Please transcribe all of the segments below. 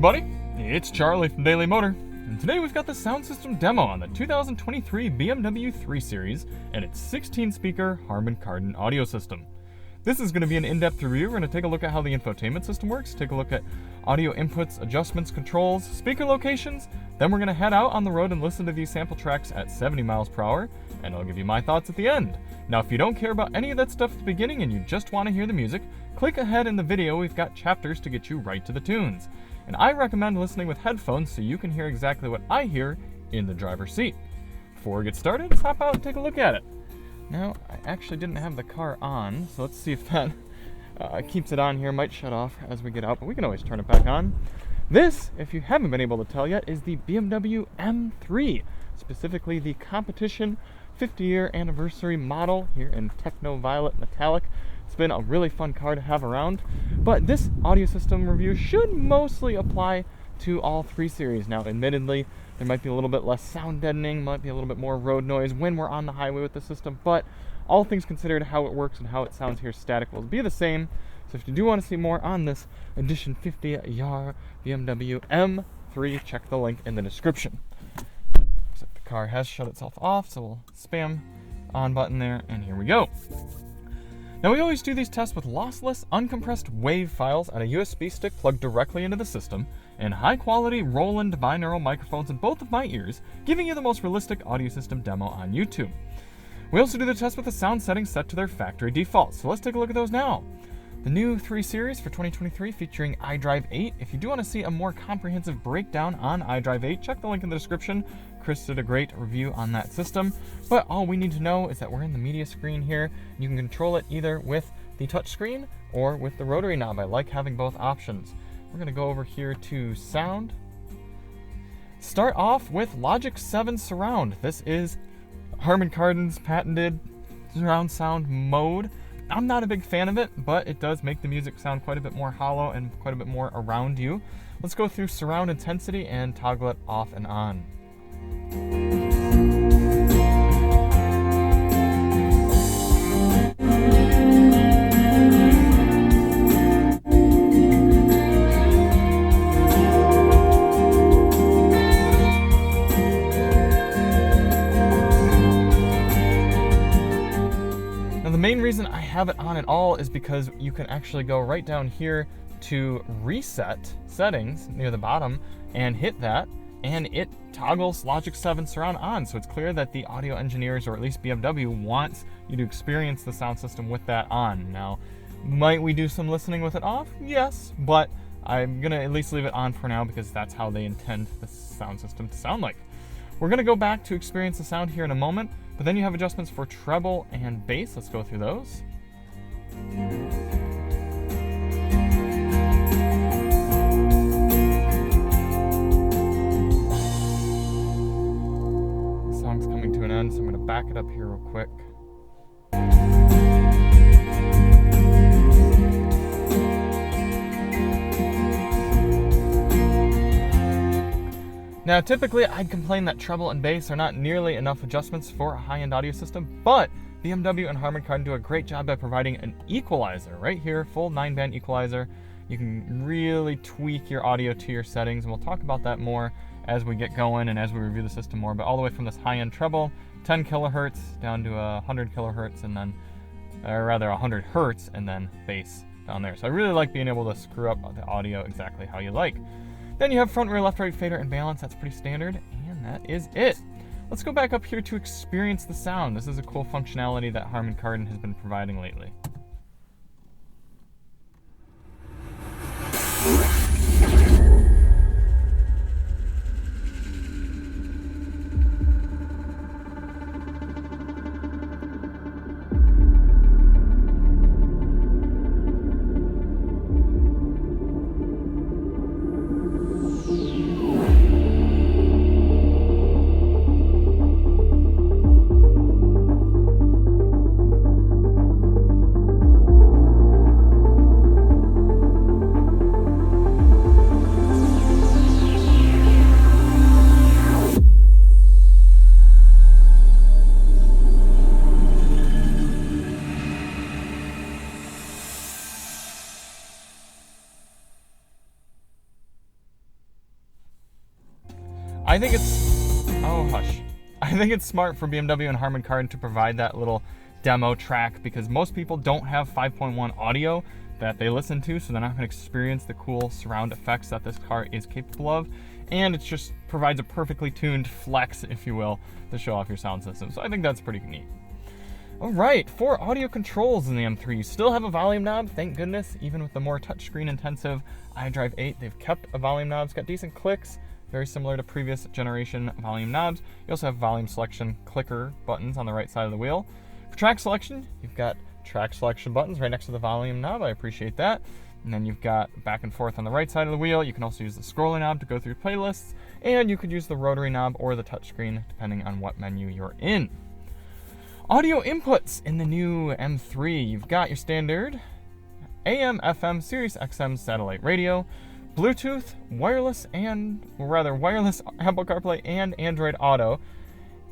everybody, it's Charlie from Daily Motor, and today we've got the sound system demo on the 2023 BMW 3 Series and its 16-speaker Harman Kardon audio system. This is going to be an in-depth review. We're going to take a look at how the infotainment system works, take a look at audio inputs, adjustments, controls, speaker locations, then we're going to head out on the road and listen to these sample tracks at 70 miles per hour, and I'll give you my thoughts at the end. Now, if you don't care about any of that stuff at the beginning and you just want to hear the music, click ahead in the video. We've got chapters to get you right to the tunes. And I recommend listening with headphones so you can hear exactly what I hear in the driver's seat. Before we get started, let's hop out and take a look at it. Now, I actually didn't have the car on, so let's see if that keeps it on here. Might shut off as we get out, but we can always turn it back on. This, if you haven't been able to tell yet, is the BMW M3, specifically the competition 50-year anniversary model here in Techno Violet Metallic. It's been a really fun car to have around, but this audio system review should mostly apply to all 3 series. Now, admittedly, there might be a little bit less sound deadening, might be a little bit more road noise when we're on the highway with the system, but all things considered, how it works and how it sounds here static will be the same. So if you do want to see more on this edition 50-year BMW M3, check the link in the description. So the car has shut itself off, so we'll spam on button there, and here we go. Now, we always do these tests with lossless, uncompressed WAV files on a USB stick plugged directly into the system, and high-quality Roland binaural microphones in both of my ears, giving you the most realistic audio system demo on YouTube. We also do the test with the sound settings set to their factory defaults, so let's take a look at those now. The new 3 Series for 2023 featuring iDrive 8. If you do want to see a more comprehensive breakdown on iDrive 8, check the link in the description. Chris did a great review on that system, but all we need to know is that we're in the media screen here. You can control it either with the touch screen or with the rotary knob. I like having both options. We're going to go over here to sound. Start off with Logic 7 Surround. This is Harman Kardon's patented surround sound mode. I'm not a big fan of it, but it does make the music sound quite a bit more hollow and quite a bit more around you. Let's go through surround intensity and toggle it off and on. Now, the main reason I have it on at all is because you can actually go right down here to reset settings near the bottom and hit that, and it toggles Logic 7 Surround on. So it's clear that the audio engineers, or at least BMW, wants you to experience the sound system with that on. Now, might we do some listening with it off? Yes, but I'm gonna at least leave it on for now because that's how they intend the sound system to sound like. We're gonna go back to experience the sound here in a moment, but then you have adjustments for treble and bass. Let's go through those. The song's coming to an end, so I'm gonna back it up here real quick. Now, typically, I'd complain that treble and bass are not nearly enough adjustments for a high-end audio system, but BMW and Harman Kardon do a great job by providing an equalizer right here, full 9-band equalizer. You can really tweak your audio to your settings, and we'll talk about that more as we get going and as we review the system more, but all the way from this high-end treble, 10 kilohertz down to 100 kilohertz, and then, or rather 100 hertz, and then bass down there. So I really like being able to screw up the audio exactly how you like. Then you have front, rear, left, right, fader, and balance. That's pretty standard, and that is it. Let's go back up here to experience the sound. This is a cool functionality that Harman Kardon has been providing lately. I think it's, oh hush. I think it's smart for BMW and Harman Kardon to provide that little demo track because most people don't have 5.1 audio that they listen to, so they're not going to experience the cool surround effects that this car is capable of, and it just provides a perfectly tuned flex, if you will, to show off your sound system. So I think that's pretty neat. Alright, for audio controls in the M3, you still have a volume knob, thank goodness. Even with the more touchscreen intensive iDrive 8, they've kept a volume knob. It's got decent clicks, very similar to previous generation volume knobs. You also have volume selection clicker buttons on the right side of the wheel. For track selection, you've got track selection buttons right next to the volume knob. I appreciate that. And then you've got back and forth on the right side of the wheel. You can also use the scroller knob to go through playlists, and you could use the rotary knob or the touchscreen depending on what menu you're in. Audio inputs in the new M3. You've got your standard AM, FM, Sirius XM satellite radio, Bluetooth, wireless Apple CarPlay and Android Auto,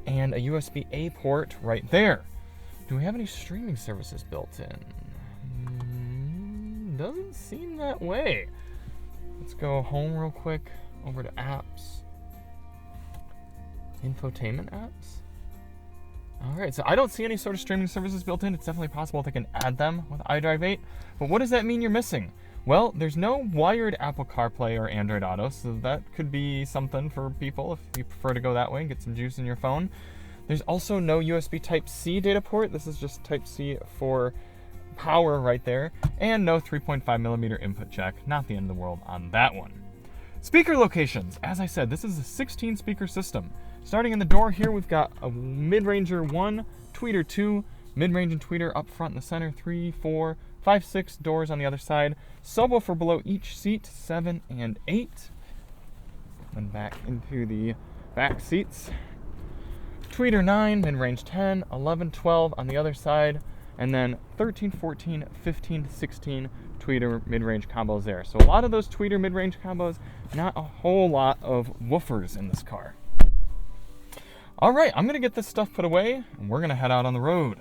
and a USB-A port right there. Do we have any streaming services built in? Doesn't seem that way. Let's go home real quick, over to apps. Infotainment apps. Alright, so I don't see any sort of streaming services built in. It's definitely possible they can add them with iDrive 8. But what does that mean you're missing? Well, there's no wired Apple CarPlay or Android Auto, so that could be something for people if you prefer to go that way and get some juice in your phone. There's also no USB Type-C data port. This is just Type-C for power right there. And no 3.5mm input jack. Not the end of the world on that one. Speaker locations. As I said, this is a 16-speaker system. Starting in the door here, we've got a mid-ranger 1, tweeter 2, mid-range and tweeter up front in the center, 3, 4, 5, 6 doors on the other side. Subwoofer below each seat, 7 and 8. And back into the back seats. Tweeter 9, mid-range 10, 11, 12 on the other side, and then 13, 14, 15, 16 tweeter mid-range combos there. So a lot of those tweeter mid-range combos, not a whole lot of woofers in this car. Alright, I'm going to get this stuff put away, and we're going to head out on the road.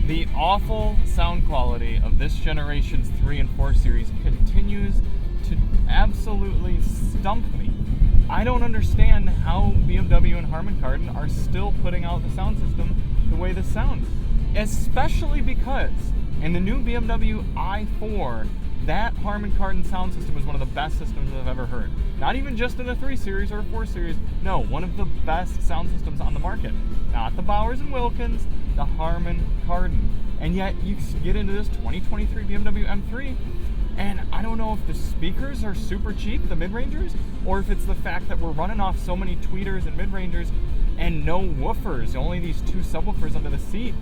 The awful sound quality of this generation's 3 and 4 series continues to absolutely stump me. I don't understand how BMW and Harman Kardon are still putting out the sound system the way this sounds. Especially because in the new BMW i4, that Harman Kardon sound system is one of the best systems I've ever heard. Not even just in a 3 Series or a 4 Series. No, one of the best sound systems on the market. Not the Bowers and Wilkins, the Harman Kardon. And yet you get into this 2023 BMW M3, and I don't know if the speakers are super cheap, the mid-rangers, or if it's the fact that we're running off so many tweeters and mid-rangers and no woofers, only these 2 subwoofers under the seat.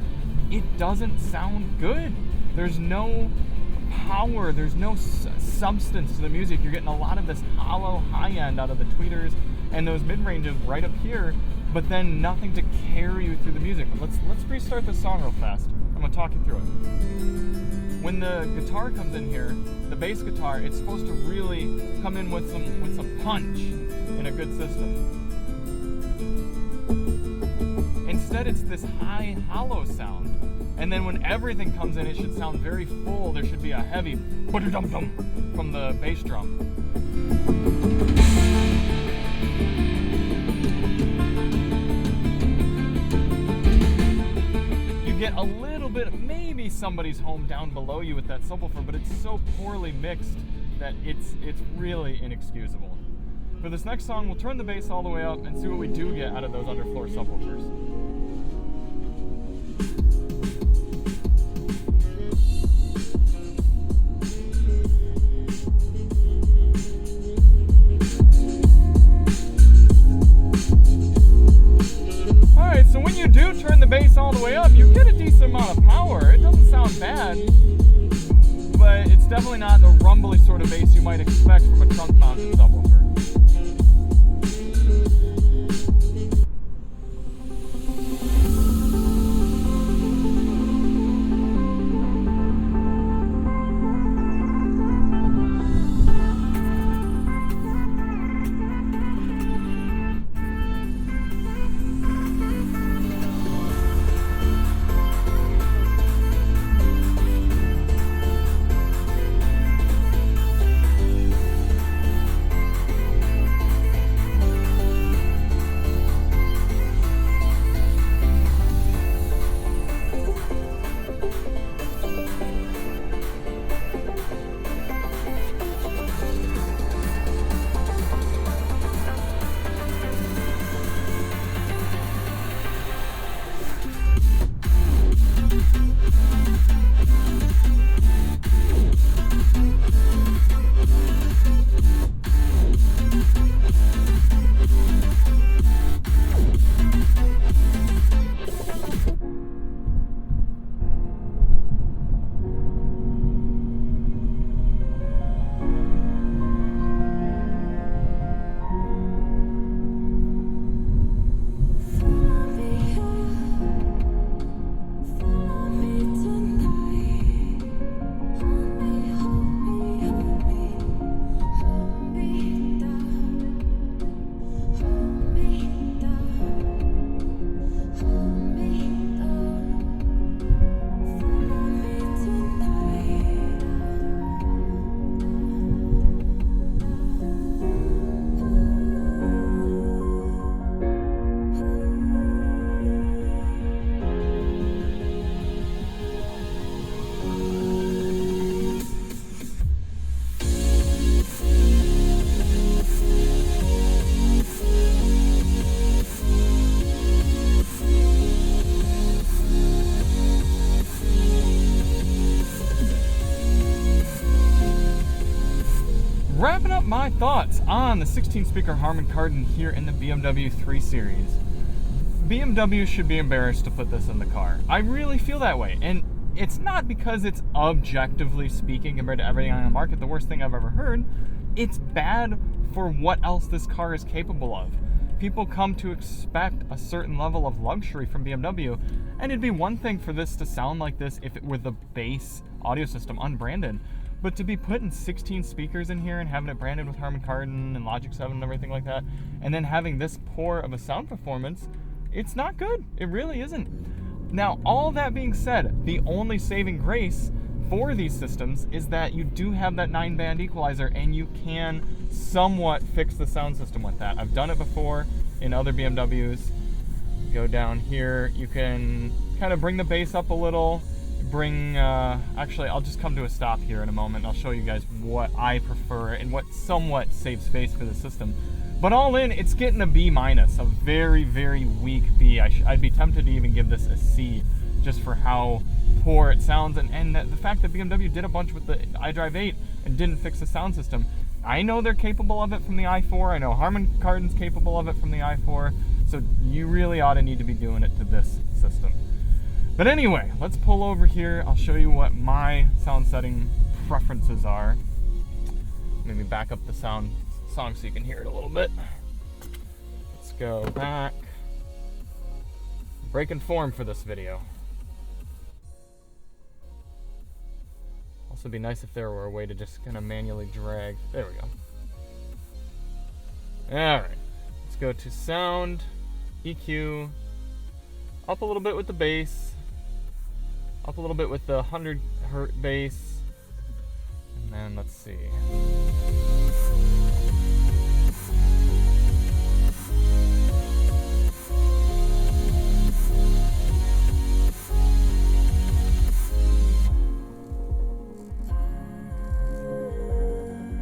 It doesn't sound good. There's no power, there's no substance to the music. You're getting a lot of this hollow high end out of the tweeters and those mid-ranges right up here, but then nothing to carry you through the music. Let's restart this song real fast. I'm gonna talk you through it. When the guitar comes in here, the bass guitar, it's supposed to really come in with some punch in a good system. Instead, it's this high, hollow sound. And then when everything comes in, it should sound very full. There should be a heavy ba-da-dum-dum from the bass drum. You get a little bit, maybe somebody's home down below you with that subwoofer, but it's so poorly mixed that it's really inexcusable. For this next song, we'll turn the bass all the way up and see what we do get out of those underfloor subwoofers. So when you do turn the bass all the way up, you get a decent amount of power. It doesn't sound bad, but it's definitely not the rumbly sort of bass you might expect from a trunk-mounted subwoofer. Wrapping up my thoughts on the 16-speaker Harman Kardon here in the BMW 3 Series. BMW should be embarrassed to put this in the car. I really feel that way, and it's not because it's objectively speaking, compared to everything on the market, the worst thing I've ever heard. It's bad for what else this car is capable of. People come to expect a certain level of luxury from BMW, and it'd be one thing for this to sound like this if it were the base audio system unbranded. But to be putting 16 speakers in here and having it branded with Harman Kardon and Logic 7 and everything like that, and then having this poor of a sound performance, it's not good. It really isn't. Now, all that being said, the only saving grace for these systems is that you do have that 9-band equalizer, and you can somewhat fix the sound system with that. I've done it before in other BMWs. Go down here, you can kind of bring the bass up a little, actually I'll just come to a stop here in a moment. I'll show you guys what I prefer and what somewhat saves space for the system. But all in, it's getting a B-, a very, very weak B. I'd be tempted to even give this a C, just for how poor it sounds, and the fact that BMW did a bunch with the iDrive 8 and didn't fix the sound system. I know they're capable of it from the i4. I know Harman Kardon's capable of it from the i4. So you really ought to need to be doing it to this system. But anyway, let's pull over here. I'll show you what my sound setting preferences are. Maybe back up the song so you can hear it a little bit. Let's go back. Breaking form for this video. Also, it'd be nice if there were a way to just kind of manually drag. There we go. All right, let's go to sound, EQ, up a little bit with the bass, up a little bit with the 100 hertz bass, and then let's see.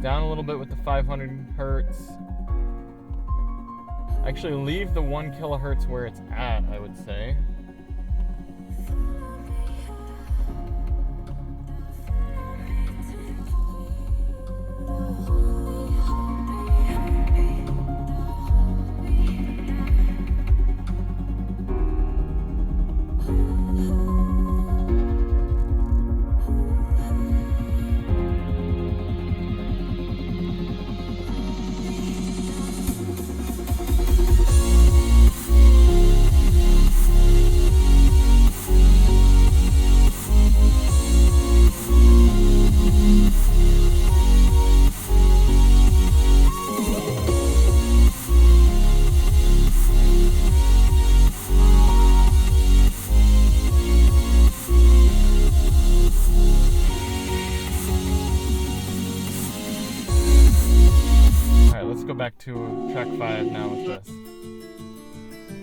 Down a little bit with the 500 hertz. Actually, leave the 1 kilohertz where it's at, I would say. Back to track 5 now with this.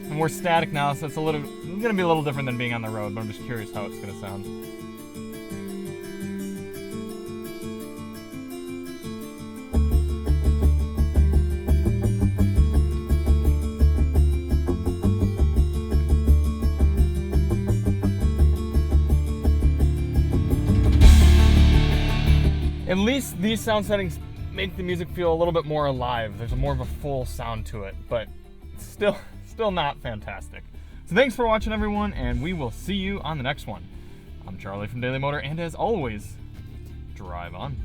And we're static now, so it's gonna be a little different than being on the road, but I'm just curious how it's gonna sound. At least these sound settings make the music feel a little bit more alive. There's more of a full sound to it, but still not fantastic. So thanks for watching, everyone, and we will see you on the next one. I'm Charlie from Daily Motor, and as always, drive on.